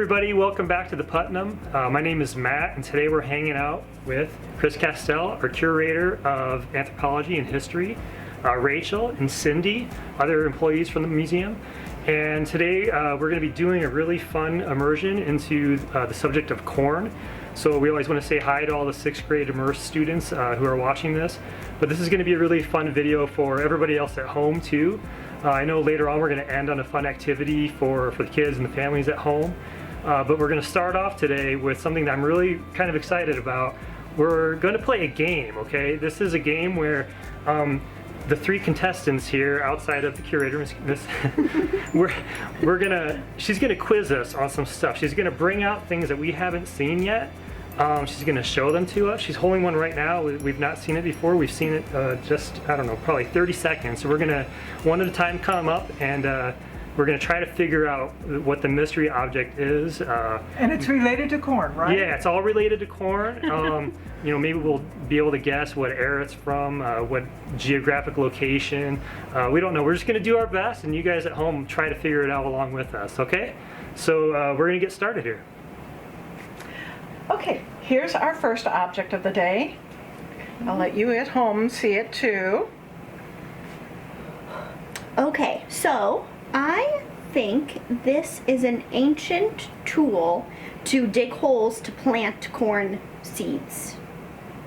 everybody, welcome back to the Putnam. My name is Matt, and today we're hanging out with Chris Castell, our Curator of Anthropology and History, Rachel and Cindy, other employees from the museum. And today we're going to be doing a really fun immersion into the subject of corn. So we always want to say hi to all the 6th grade Immerse students who are watching this. But this is going to be a really fun video for everybody else at home too. I know later on we're going to end on a fun activity for the kids and the families at home. But we're going to start off today with something that I'm really kind of excited about. We're going to play a game, okay? This is a game where the 3 contestants here outside of the curator, she's gonna quiz us on some stuff. She's gonna bring out things that we haven't seen yet. She's gonna show them to us. She's holding one right now. We've not seen it before. We've seen it just, I don't know, probably 30 seconds. So we're gonna, one at a time, come up and we're gonna try to figure out what the mystery object is. And it's related to corn, right? Yeah, it's all related to corn. You know, maybe we'll be able to guess what era it's from, what geographic location. We don't know. We're just gonna do our best, and you guys at home try to figure it out along with us, okay? So we're gonna get started here. Okay, here's our first object of the day. I'll let you at home see it too. Okay, so I think this is an ancient tool to dig holes to plant corn seeds.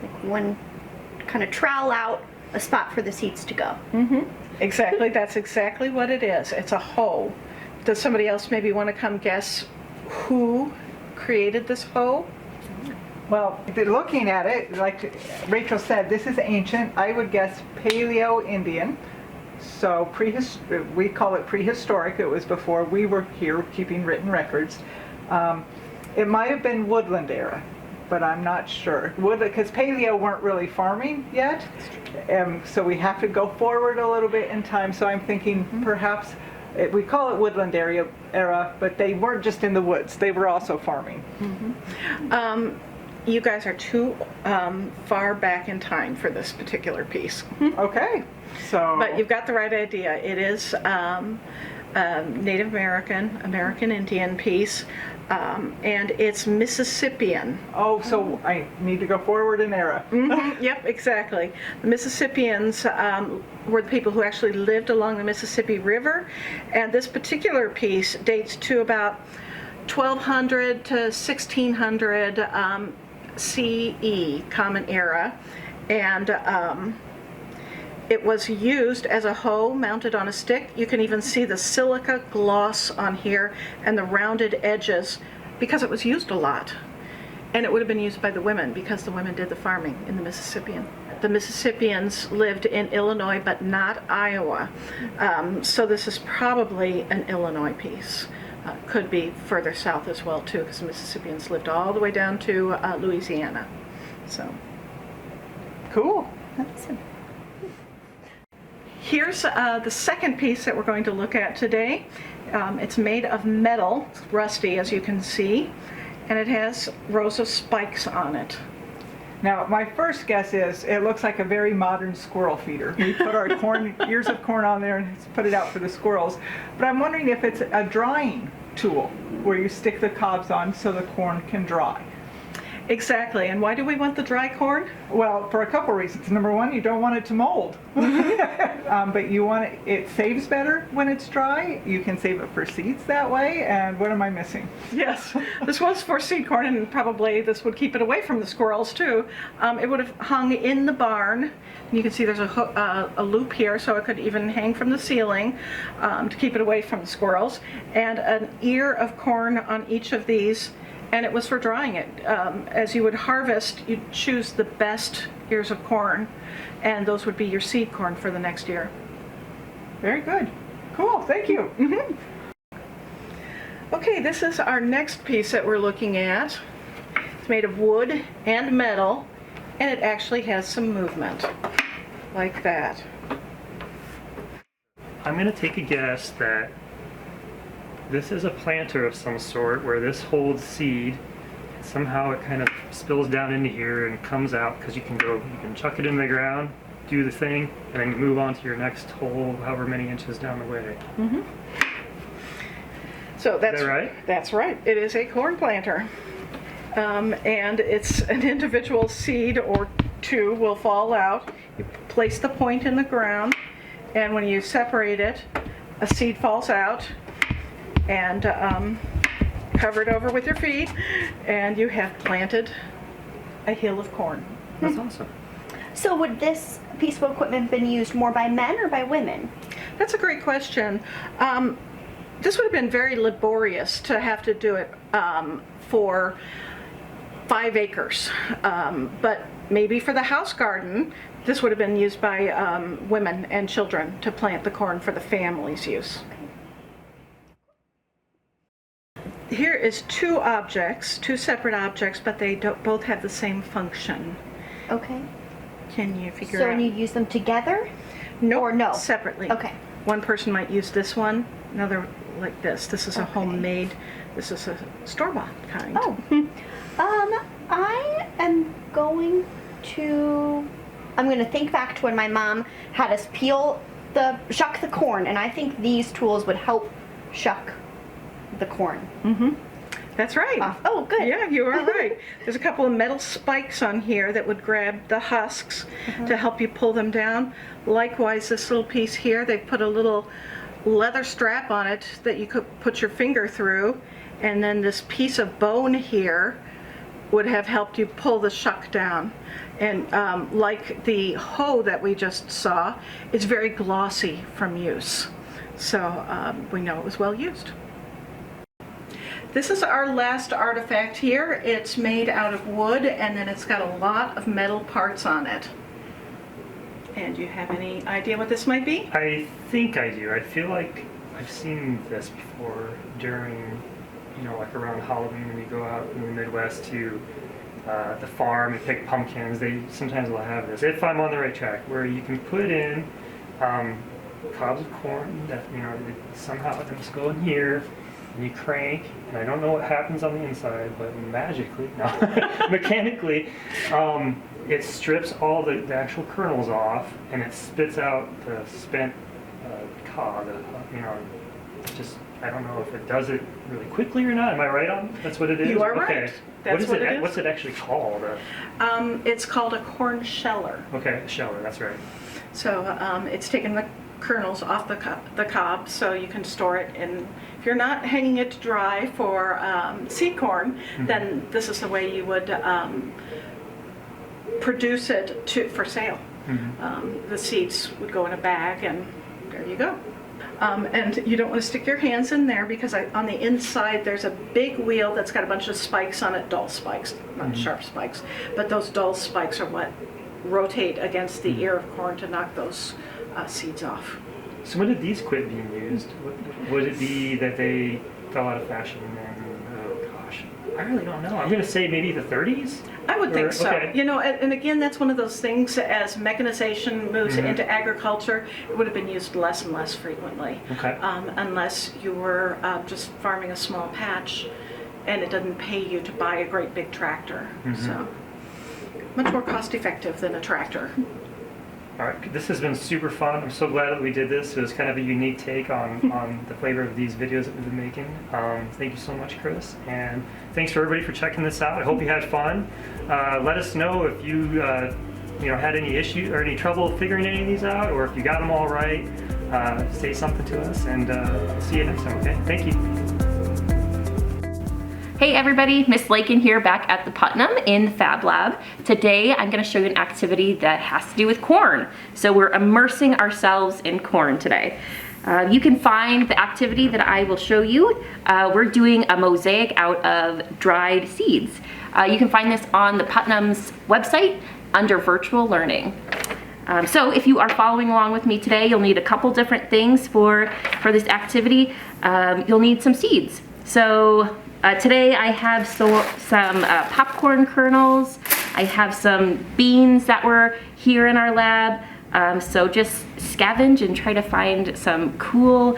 Like one kind of trowel out a spot for the seeds to go. Exactly, that's exactly what it is. It's a hoe. Does somebody else maybe want to come guess who created this hoe? Well, looking at it, like Rachel said, this is ancient. I would guess Paleo-Indian. So we call it prehistoric. It was before we were here keeping written records. It might have been woodland era, but I'm not sure. Because paleo weren't really farming yet, so we have to go forward a little bit in time. So I'm thinking perhaps we call it woodland era, but they weren't just in the woods. They were also farming. You guys are too far back in time for this particular piece. Okay. So, but you've got the right idea. It is Native American Indian piece, and it's Mississippian. Oh, so I need to go forward in era. Yep, exactly. The Mississippians were the people who actually lived along the Mississippi River, and this particular piece dates to about 1200 to 1600 CE, Common Era, and it was used as a hoe mounted on a stick. You can even see the silica gloss on here and the rounded edges because it was used a lot. And it would have been used by the women because the women did the farming in the Mississippian. The Mississippians lived in Illinois but not Iowa. So this is probably an Illinois piece. Could be further south as well too, because the Mississippians lived all the way down to Louisiana. So Cool. Awesome. here's the second piece that we're going to look at today. It's made of metal, it's rusty as you can see, and it has rows of spikes on it. Now, my first guess is it looks like a very modern squirrel feeder. We put our ears of corn on there and put it out for the squirrels. But I'm wondering if it's a drying tool where you stick the cobs on so the corn can dry. Exactly, and why do we want the dry corn? Well, for a couple reasons. Number one, you don't want it to mold. But you want it saves better when it's dry. You can save it for seeds that way. And what am I missing? Yes, this was for seed corn, and probably this would keep it away from the squirrels too. It would have hung in the barn. You can see there's a loop here, so it could even hang from the ceiling to keep it away from the squirrels. And an ear of corn on each of these, and it was for drying it. As you would harvest, you'd choose the best ears of corn, and those would be your seed corn for the next year. Very good. Cool, thank you. Okay, this is our next piece that we're looking at. It's made of wood and metal, and it actually has some movement, like that. I'm gonna take a guess that this is a planter of some sort where this holds seed. Somehow it kind of spills down into here and comes out, because you can chuck it in the ground, do the thing, and then move on to your next hole however many inches down the way. So that's that right? That's right. It is a corn planter. And it's an individual seed or two will fall out. You place the point in the ground, and when you separate it, a seed falls out, and cover it over with your feet, and you have planted a hill of corn. That's awesome. So would this piece of equipment been used more by men or by women? That's a great question. This would have been very laborious to have to do it for 5 acres, but maybe for the house garden, this would have been used by women and children to plant the corn for the family's use. Here is two separate objects, but they both have the same function. Okay. Can you figure So out? when you use them together? Nope, or no? separately. Okay. One person might use this one, another like this. This is a Okay. homemade, this is a store-bought kind. Oh. I am going to think back to when my mom had us shuck the corn, and I think these tools would help shuck the corn. That's right. Oh, good. Yeah, you are right. There's a couple of metal spikes on here that would grab the husks to help you pull them down. Likewise, this little piece here, they put a little leather strap on it that you could put your finger through, and then this piece of bone here would have helped you pull the shuck down. And like the hoe that we just saw, it's very glossy from use. So we know it was well used. This is our last artifact here. It's made out of wood, and then it's got a lot of metal parts on it. And you have any idea what this might be? I think I do. I feel like I've seen this before during, like around Halloween when we go out in the Midwest to the farm and pick pumpkins. They sometimes will have this, if I'm on the right track, where you can put in cobs of corn that, somehow they just go in here, and you crank, and I don't know what happens on the inside, but magically, mechanically, it strips all the actual kernels off, and it spits out the spent cob. Just, I don't know if it does it really quickly or not. Am I right on? That's what it is? You are okay. right. That's what it is. What's it actually called? It's called a corn sheller. Okay, sheller, that's right. So it's taken the kernels off the cob, so you can store it in. If you're not hanging it to dry for seed corn, then this is the way you would produce it for sale. The seeds would go in a bag, and there you go. And you don't want to stick your hands in there, because on the inside there's a big wheel that's got a bunch of spikes on it, dull spikes, not sharp spikes, but those dull spikes are what rotate against the ear of corn to knock those seeds off. So when did these quit being used? Would it be that they fell out of fashion and, oh gosh, I really don't know. I'm going to say maybe the 30s? I would think so. Okay. And again, that's one of those things, as mechanization moves into agriculture, it would have been used less and less frequently. Okay. Unless you were just farming a small patch and it doesn't pay you to buy a great big tractor. So much more cost effective than a tractor. All right, this has been super fun. I'm so glad that we did this. It was kind of a unique take on the flavor of these videos that we've been making. Thank you so much, Chris, and thanks for everybody for checking this out. I hope you had fun. Let us know if you had any issue or any trouble figuring any of these out, or if you got them all right. Say something to us, and see you next time. Okay, thank you. Hey everybody, Miss Lakin here, back at the Putnam in the Fab Lab. Today I'm going to show you an activity that has to do with corn. So we're immersing ourselves in corn today. You can find the activity that I will show you. We're doing a mosaic out of dried seeds. You can find this on the Putnam's website under virtual learning. So if you are following along with me today, you'll need a couple different things for this activity. You'll need some seeds. So today I have some popcorn kernels. I have some beans that were here in our lab. So just scavenge and try to find some cool,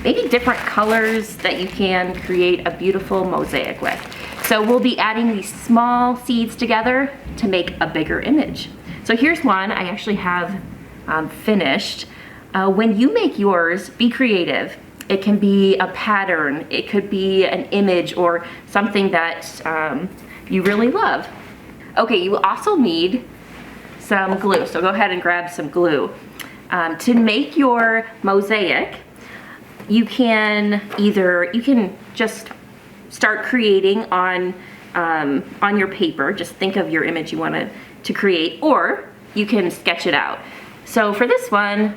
maybe different colors that you can create a beautiful mosaic with. So we'll be adding these small seeds together to make a bigger image. So here's one I actually have finished. When you make yours, be creative. It can be a pattern. It could be an image or something that you really love. Okay, you will also need some glue. So go ahead and grab some glue. To make your mosaic, you can just start creating on your paper. Just think of your image you want to create, or you can sketch it out. So for this one,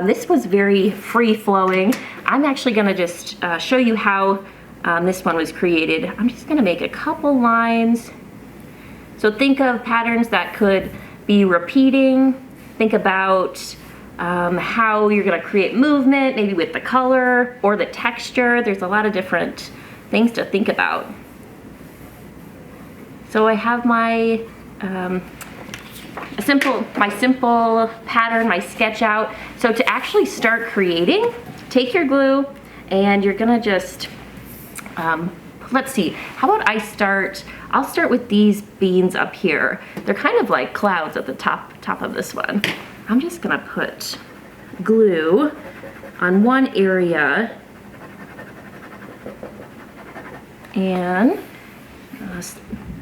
this was very free-flowing. I'm actually gonna just show you how this one was created. I'm just gonna make a couple lines. So think of patterns that could be repeating. Think about how you're gonna create movement, maybe with the color or the texture. There's a lot of different things to think about. So I have my simple pattern, my sketch out. So to actually start creating, take your glue and you're gonna just, let's see, how about I'll start with these beans up here. They're kind of like clouds at the top of this one. I'm just gonna put glue on one area and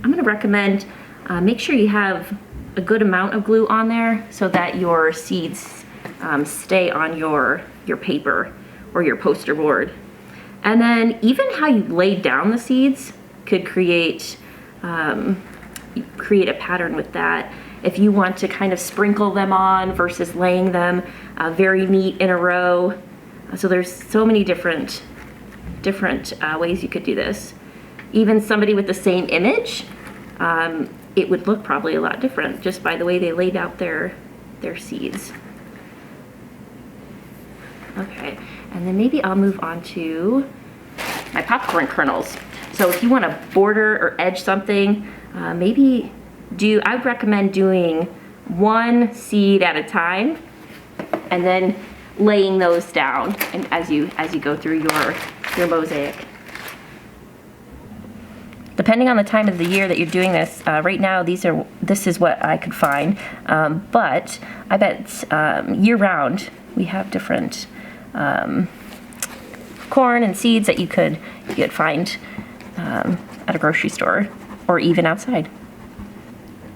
I'm gonna recommend make sure you have a good amount of glue on there so that your seeds stay on your paper or your poster board. And then even how you lay down the seeds could create a pattern with that. If you want to kind of sprinkle them on versus laying them very neat in a row. So there's so many different ways you could do this. Even somebody with the same image, it would look probably a lot different just by the way they laid out their seeds. Okay, and then maybe I'll move on to my popcorn kernels. So if you want to border or edge something, I would recommend doing one seed at a time and then laying those down and as you go through your mosaic. Depending on the time of the year that you're doing this, right now this is what I could find, but I bet year round we have different corn and seeds that you could find at a grocery store or even outside.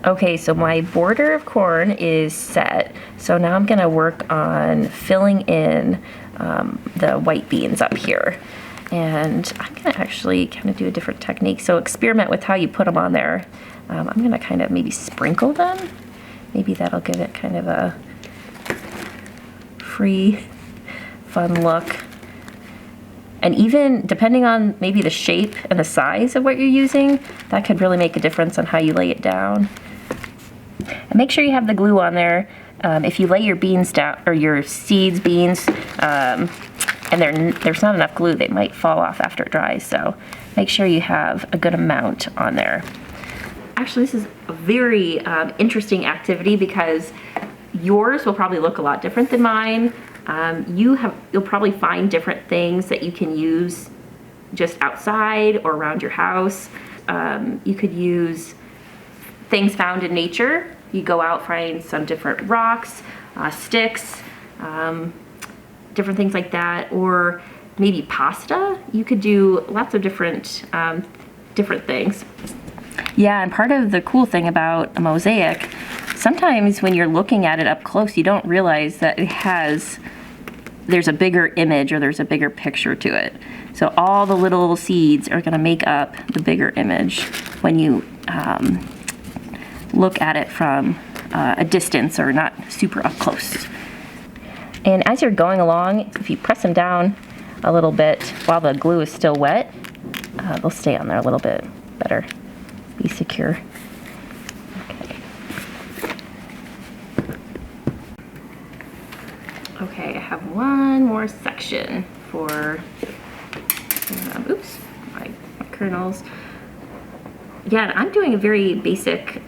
Okay, so my border of corn is set. So now I'm gonna work on filling in the white beans up here. And I'm gonna actually kind of do a different technique. So experiment with how you put them on there. I'm gonna kind of maybe sprinkle them. Maybe that'll give it kind of a free, fun look. And even depending on maybe the shape and the size of what you're using, that could really make a difference on how you lay it down. And make sure you have the glue on there. If you lay your beans down, or your beans, and there's not enough glue, they might fall off after it dries, so make sure you have a good amount on there. Actually, this is a very interesting activity because yours will probably look a lot different than mine. You'll probably find different things that you can use just outside or around your house. You could use things found in nature. You go out, find some different rocks, sticks, different things like that, or maybe pasta. You could do lots of different things. Yeah, and part of the cool thing about a mosaic, sometimes when you're looking at it up close, you don't realize that there's a bigger image or there's a bigger picture to it. So all the little seeds are gonna make up the bigger image when you look at it from a distance or not super up close. And as you're going along, if you press them down a little bit while the glue is still wet, they'll stay on there a little bit better. Be secure. Okay. Okay, I have one more section for, my kernels. Yeah, I'm doing a very basic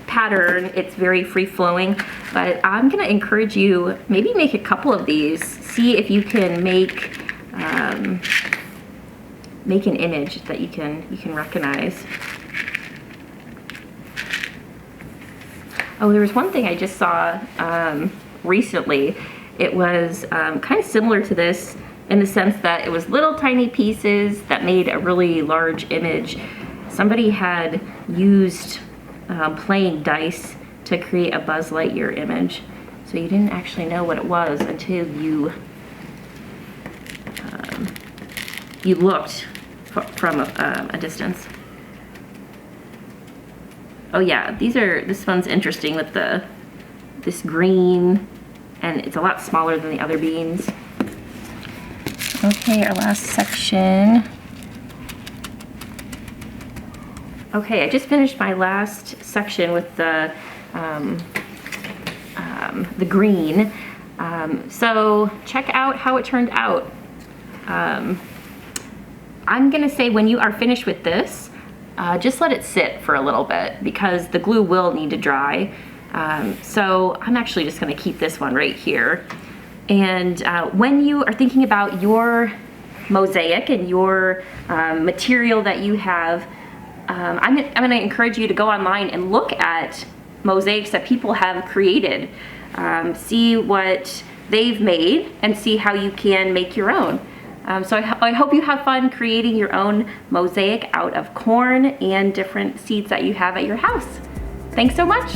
pattern. It's very free-flowing, but I'm gonna encourage you, maybe make a couple of these. See if you can make an image that you can recognize. Oh, there was one thing I just saw recently. It was kind of similar to this in the sense that it was little tiny pieces that made a really large image. Somebody had used playing dice to create a Buzz Lightyear image. So you didn't actually know what it was until you looked from a distance. Oh yeah, this one's interesting with this green, and it's a lot smaller than the other beans. Okay, our last section. Okay, I just finished my last section with the green. So check out how it turned out. I'm gonna say when you are finished with this, just let it sit for a little bit because the glue will need to dry. So I'm actually just gonna keep this one right here. And when you are thinking about your mosaic and your material that you have, I'm gonna encourage you to go online and look at mosaics that people have created. See what they've made and see how you can make your own. So I hope you have fun creating your own mosaic out of corn and different seeds that you have at your house. Thanks so much.